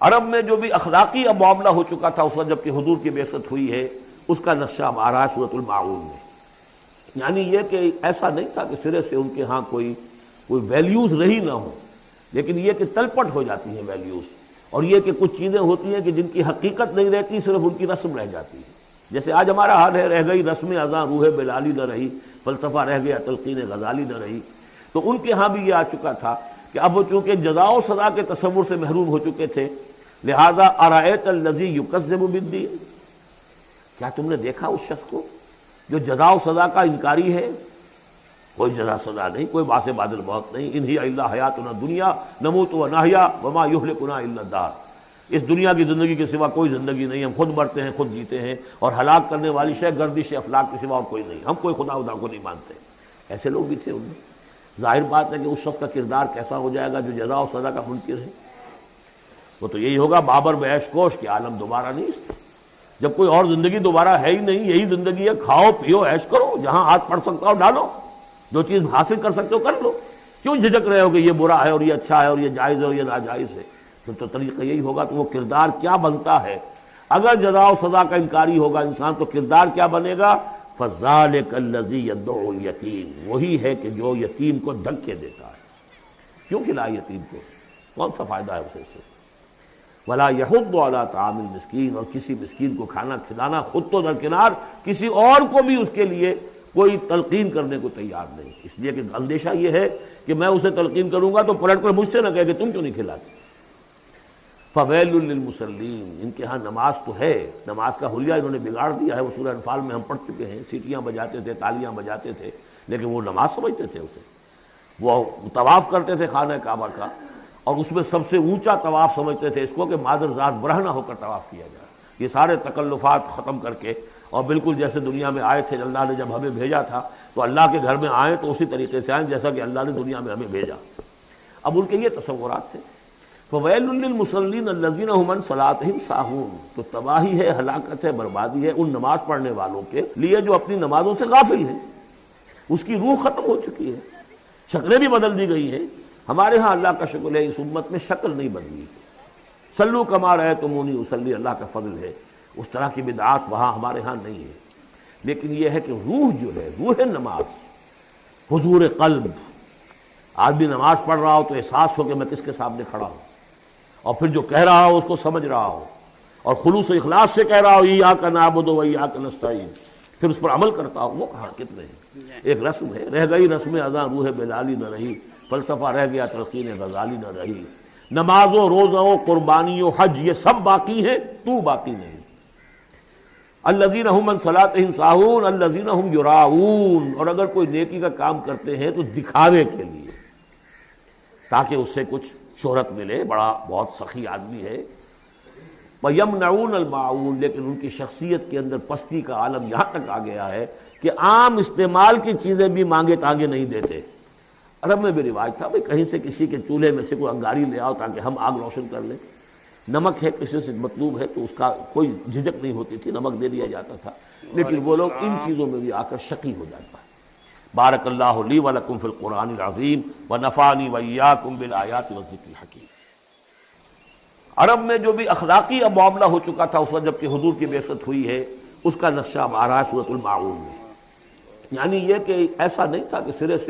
عرب میں جو بھی اخلاقی اب معاملہ ہو چکا تھا اس وقت جب کہ حضور کی بعثت ہوئی ہے، اس کا نقشہ اب آ رہا ہے سورۃ الماعون میں۔ یعنی یہ کہ ایسا نہیں تھا کہ سرے سے ان کے ہاں کوئی ویلیوز رہی نہ ہو، لیکن یہ کہ تلپٹ ہو جاتی ہیں ویلیوز، اور یہ کہ کچھ چیزیں ہوتی ہیں کہ جن کی حقیقت نہیں رہتی، صرف ان کی رسم رہ جاتی ہے۔ جیسے آج ہمارا حال ہے، رہ گئی رسم اذاں روح بلالی نہ رہی، فلسفہ رہ گیا تلقین غزالی نہ رہی۔ تو ان کے ہاں بھی یہ آ چکا تھا کہ اب وہ چونکہ جزا و سزا کے تصور سے محروم ہو چکے تھے، لہذا ارأیت الذی یکذب بالدین، کیا تم نے دیکھا اس شخص کو جو جزا و سزا کا انکاری ہے؟ کوئی جزا سزا نہیں، کوئی باعث بعد الموت نہیں، ان ہی الا حیاتنا الدنیا نموت و نحیا وما یہلکنا الا الدہر، اس دنیا کی زندگی کے سوا کوئی زندگی نہیں، ہم خود مرتے ہیں خود جیتے ہیں، اور ہلاک کرنے والی شے گردش افلاک کے سوا اور کوئی نہیں، ہم کوئی خدا کو نہیں مانتے۔ ایسے لوگ بھی تھے ان میں۔ ظاہر بات ہے کہ اس شخص کا کردار کیسا ہو جائے گا جو جزا و سزا کا منکر ہے؟ وہ تو یہی ہوگا بابر بعیش کوش کہ عالم دوبارہ نہیں اس میں۔ جب کوئی اور زندگی دوبارہ ہے ہی نہیں، یہی زندگی ہے، کھاؤ پیو عیش کرو، جہاں ہاتھ پڑ سکتا ہو ڈالو، جو چیز حاصل کر سکتے ہو کر لو، کیوں جھجک رہے ہو کہ یہ برا ہے اور یہ اچھا ہے اور یہ جائز ہے اور یہ ناجائز ہے؟ تو طریقہ یہی ہوگا۔ تو وہ کردار کیا بنتا ہے اگر جزا و سزا کا انکاری ہوگا انسان، تو کردار کیا بنے گا؟ فَذَلِكَ الَّذِي يَدُعُّ الْيَتِيمَ، وہی ہے کہ جو یتیم کو دھکے دیتا ہے۔ کیوں کھلائے یتیم کو؟ کون سا فائدہ ہے اسے سے؟ وَلَا يَحُضُّ عَلَىٰ طَعَامِ الْمِسْكِينِ، اور کسی مسکین کو کھانا کھلانا خود تو درکنار، کسی اور کو بھی اس کے لیے کوئی تلقین کرنے کو تیار نہیں، اس لیے کہ اندیشہ یہ ہے کہ میں اسے تلقین کروں گا تو پلٹ کر مجھ سے نہ کہے کہ تم کیوں نہیں کھلاتے۔ فَوَيْلٌ لِّلْمُصَلِّينَ، ان کے ہاں نماز تو ہے، نماز کا حلیہ انہوں نے بگاڑ دیا ہے۔ وہ سورہ انفال میں ہم پڑھ چکے ہیں، سیٹیاں بجاتے تھے، تالیاں بجاتے تھے، لیکن وہ نماز سمجھتے تھے اسے۔ وہ طواف کرتے تھے خانہ کعبہ کا، اور اس میں سب سے اونچا طواف سمجھتے تھے اس کو کہ مادر ذات برہنہ ہو کر طواف کیا جائے۔ یہ سارے تکلفات ختم کر کے، اور بالکل جیسے دنیا میں آئے تھے، اللہ نے جب ہمیں بھیجا تھا تو اللہ کے گھر میں آئیں تو اسی طریقے سے آئیں جیسا کہ اللہ نے دنیا میں ہمیں بھیجا۔ اب ان کے یہ تصورات تھے۔ فَوَيْلٌ لِّلْمُصَلِّينَ الَّذِينَ هُمْ عَنْ صَلَاتِهِمْ سَاهُونَ، تو تباہی ہے، ہلاکت ہے، بربادی ہے ان نماز پڑھنے والوں کے لیے جو اپنی نمازوں سے غافل ہیں۔ اس کی روح ختم ہو چکی ہے، شکلیں بھی بدل دی گئی ہیں۔ ہمارے ہاں اللہ کا شکر ہے اس امت میں شکل نہیں بدلی۔ صلو کما رأیتمونی اصلی، اللہ کا فضل ہے، اس طرح کی بدعات وہاں ہمارے ہاں نہیں ہے۔ لیکن یہ ہے کہ روح جو ہے، روح نماز، حضور قلب، آدمی نماز پڑھ رہا ہو تو احساس ہو کہ میں کس کے سامنے کھڑا ہوں، اور پھر جو کہہ رہا ہو اس کو سمجھ رہا ہو، اور خلوص و اخلاص سے کہہ رہا ہو ایاک نعبد و ایاک نستعین، پھر اس پر عمل کرتا ہو، وہ کہاں کتنے ہیں؟ ایک رسم ہے، رہ گئی رسم اذاں روح بلالی نہ رہی، فلسفہ رہ گیا تلقین غزالی نہ رہی، نماز و روزہ و قربانی و حج یہ سب باقی ہیں، تو باقی نہیں۔ الذین هم عن صلاتهم ساہون الذین هم یراؤون، اور اگر کوئی نیکی کا کام کرتے ہیں تو دکھاوے کے لیے، تاکہ اس سے کچھ شہرت ملے، بڑا بہت سخی آدمی ہے۔ وَيَمْنَعُونَ الْمَاعُونَ، لیکن ان کی شخصیت کے اندر پستی کا عالم یہاں تک آ گیا ہے کہ عام استعمال کی چیزیں بھی مانگے تانگے نہیں دیتے۔ عرب میں بھی رواج تھا بھئی کہیں سے کسی کے چولہے میں سے کوئی انگاری لے آؤ تاکہ ہم آگ روشن کر لیں، نمک ہے کسی سے مطلوب ہے تو اس کا کوئی جھجک نہیں ہوتی تھی، نمک دے دیا جاتا تھا۔ لیکن وہ لوگ ان چیزوں میں بھی آ کر شقی ہو جاتا ہے۔ بارک اللہ لی ولکم فی القرآن العظیم ونفعنی وإیاکم بالآیات والذکر الحکیم۔ عرب میں جو بھی اخلاقی اب معاملہ ہو چکا تھا اس وقت جب کہ حضور کی بعثت ہوئی ہے، اس کا نقشہ اب آ رہا ہے سورۃ الماعون میں۔ یعنی یہ کہ ایسا نہیں تھا کہ سرے سے